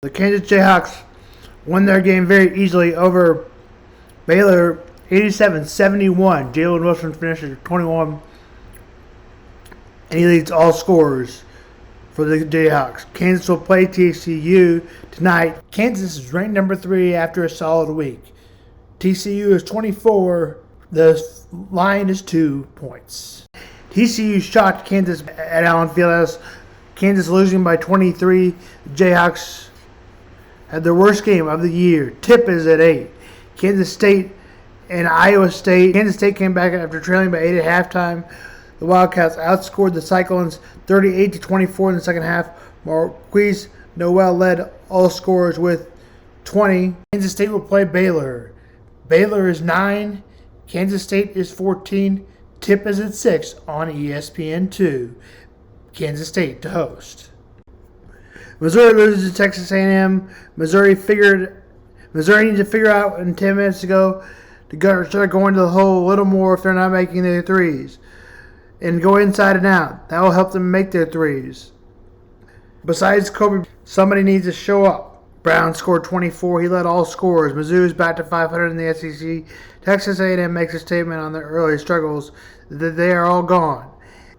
The Kansas Jayhawks won their game very easily over Baylor 87-71. Jalen Wilson finishes 21, and he leads all scorers for the Jayhawks. Kansas will play TCU tonight. Kansas is ranked number 3 after a solid week. TCU is 24. The line is 2 points. TCU shocked Kansas at Allen Fieldhouse. Kansas losing by 23. Jayhawks had their worst game of the year. Tip is at 8. Kansas State and Iowa State. Kansas State came back after trailing by 8 at halftime. The Wildcats outscored the Cyclones 38-24 in the second half. Marquise Noel led all scorers with 20. Kansas State will play Baylor. Baylor is 9. Kansas State is 14. Tip is at 6 on ESPN2. Kansas State to host. Missouri loses to Texas A&M. Missouri needs to figure out in 10 minutes ago to start going to the hole a little more if they're not making their threes. And go inside and out. That will help them make their threes. Besides Kobe, somebody needs to show up. Brown scored 24. He led all scorers. Mizzou is back to 500 in the SEC. Texas A&M makes a statement on their early struggles that they are all gone.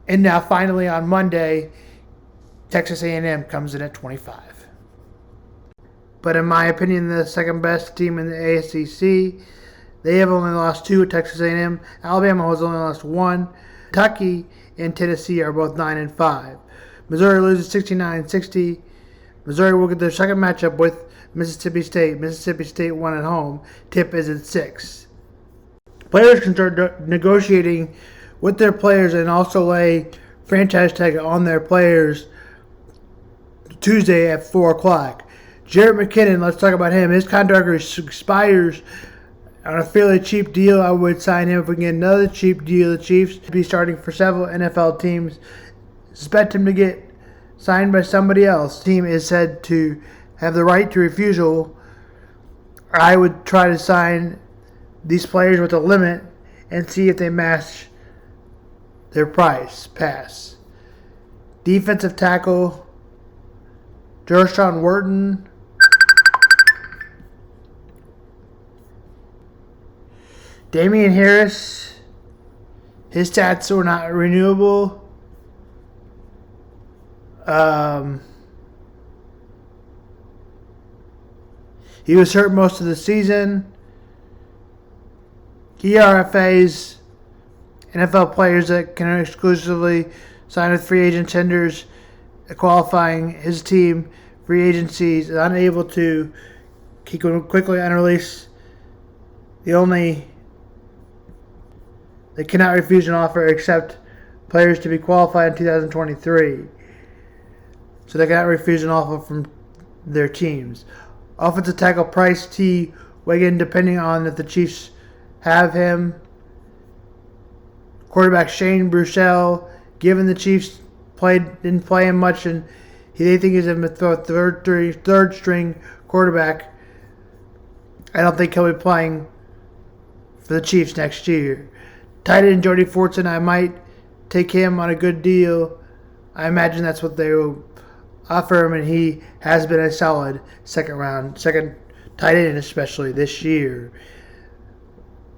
And now finally on Monday, Texas A&M comes in at 25. But in my opinion, the second best team in the ACC. They have only lost 2 at Texas A&M. Alabama has only lost 1. Kentucky and Tennessee are both 9 and 5. Missouri loses 69-60. Missouri will get their second matchup with Mississippi State. Mississippi State won at home. Tip is at 6. Players can start negotiating with their players and also lay franchise tag on their players Tuesday at 4 o'clock. Jarrett McKinnon, let's talk about him. His contract expires on a fairly cheap deal. I would sign him if we can get another cheap deal. The Chiefs will be starting for several NFL teams. Expect him to get signed by somebody else. The team is said to have the right to refusal. I would try to sign these players with a limit and see if they match their price. Pass. Defensive tackle, Gershawn Wharton. Damian Harris, his stats were not renewable. He was hurt most of the season. ERFAs, NFL players that can exclusively sign with free agent tenders, qualifying his team, free agencies, is unable to quickly unrelease. They cannot refuse an offer except players to be qualified in 2023. So they cannot refuse an offer from their teams. Offensive tackle Price T. Wiggin, depending on if the Chiefs have him. Quarterback Shane Bruchel, given the Chiefs didn't play him much and they think he's a third string quarterback, I don't think he'll be playing for the Chiefs next year. Tight end Jody Fortson, I might take him on a good deal. I imagine that's what they will offer him, and he has been a solid second tight end, especially this year.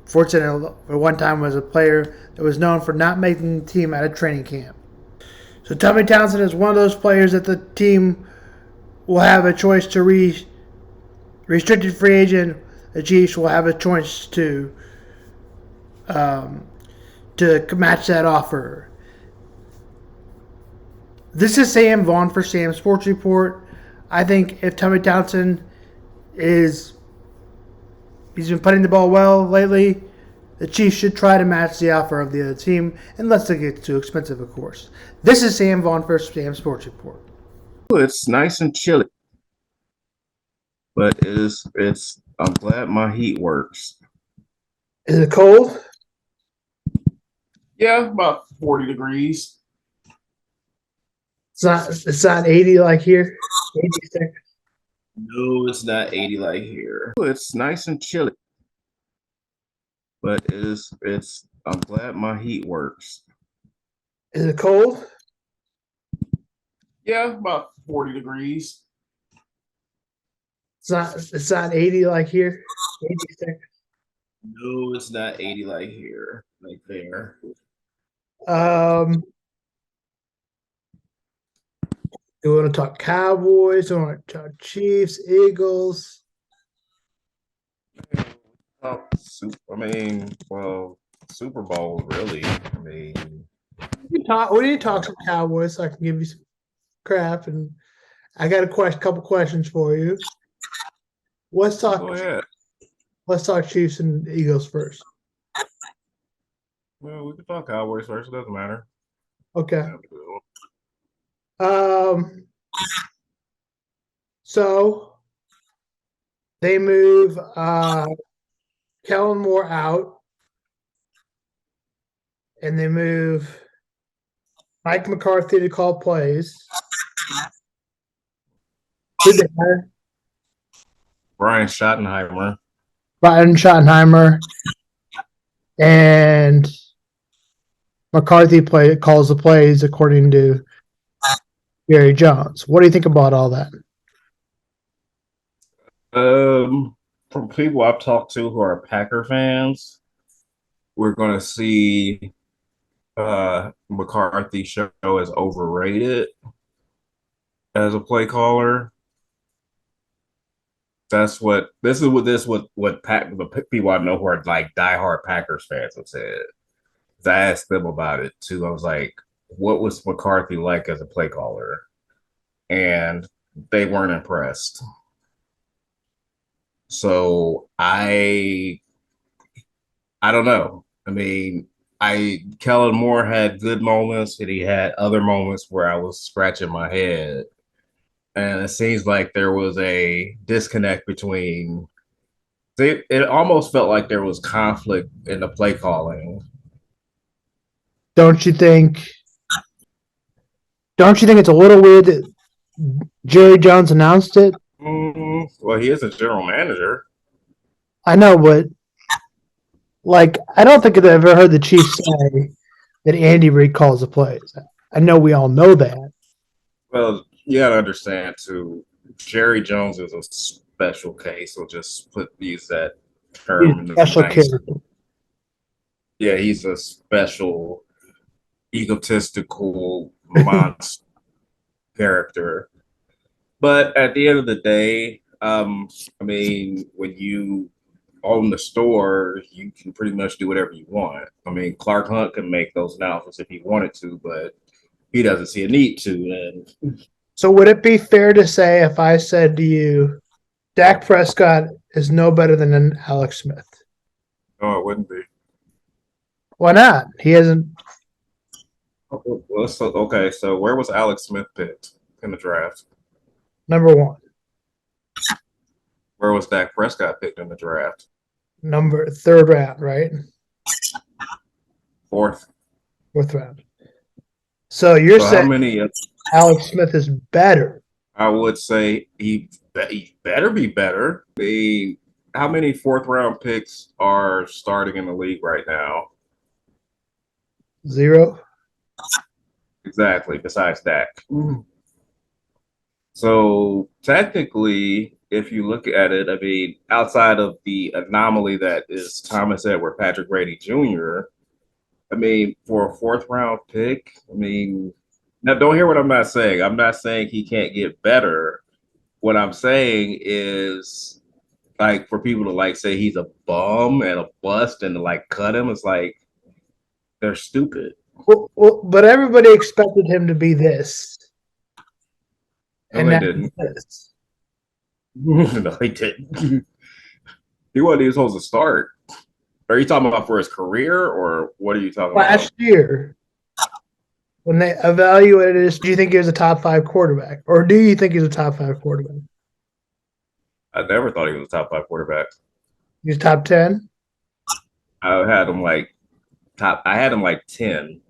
Fortson at one time was a player that was known for not making the team out of training camp. So Tommy Townsend is one of those players that the team will have a choice to restricted free agent. The Chiefs will have a choice to match that offer. This is Sam Vaughan for Sam Sports Report. I think if Tommy Townsend he's been putting the ball well lately, the Chiefs should try to match the offer of the other team, unless they get too expensive, of course. This is Sam Vaughan for Sam Sports Report. It's nice and chilly, but I'm glad my heat works. Is it cold? Yeah, about 40 degrees. It's not 80 like here. 86. No, it's not 80 like here. It's nice and chilly, but I'm glad my heat works. Is it cold? Yeah, about 40 degrees. It's not 80 like here. 86. No, it's not 80 like here, like there. Do you want to talk Cowboys? Do you want to talk Chiefs, Eagles? Super Bowl, really. I mean, We need to talk some Cowboys so I can give you some crap. And I got a couple questions for you. Let's talk. go ahead. Let's talk Chiefs and Eagles first. Well, we can talk Cowboys first. It doesn't matter. Okay. So they move Kellen Moore out, and they move Mike McCarthy to call plays. Who'd they hire? Brian Schottenheimer. Brian Schottenheimer, and McCarthy calls the plays according to Jerry Jones. What do you think about all that? From people I've talked to who are Packer fans, we're going to see McCarthy show as overrated as a play caller. This is what the people I know who are like diehard Packers fans have said. I asked them about it too. I was like, what was McCarthy like as a play caller? And they weren't impressed. So I don't know. I mean, Kellen Moore had good moments, and he had other moments where I was scratching my head. And it seems like there was a disconnect between it almost felt like there was conflict in the play calling. Don't you think it's a little weird that Jerry Jones announced it? Well, he is a general manager. I know, but I don't think I've ever heard the Chiefs say that Andy Reid calls the plays. I know we all know that. Well, you got to understand too. Jerry Jones is a special case. We'll just use that term. He's a special character. Yeah, he's a special, egotistical monster character. But at the end of the day, I mean, when you own the store, you can pretty much do whatever you want. I mean, Clark Hunt can make those announcements if he wanted to, but he doesn't see a need to. And so would it be fair to say if I said to you, Dak Prescott is no better than Alex Smith? No, it wouldn't be. Why not? He hasn't. Well, so where was Alex Smith picked in the draft? Number 1. Where was Dak Prescott picked in the draft? Third round, right? Fourth round. So you're saying Alex Smith is better? I would say he better be better. How many fourth round picks are starting in the league right now? 0. Exactly, besides Dak. So technically, if you look at it, I mean, outside of the anomaly that is Thomas Edward Patrick Brady Jr., I mean, for a fourth round pick, I mean, now don't hear what I'm not saying. I'm not saying he can't get better. What I'm saying is, like, for people to say he's a bum and a bust and to cut him, it's like they're stupid. Well, but everybody expected him to be this. No, they didn't. No, he didn't. He wasn't even supposed to start. Are you talking about for his career, or what are you talking about? Last year, when they evaluated this, do you think he was a top 5 quarterback? Or do you think he's a top 5 quarterback? I never thought he was a top 5 quarterback. He's top 10? I had him 10.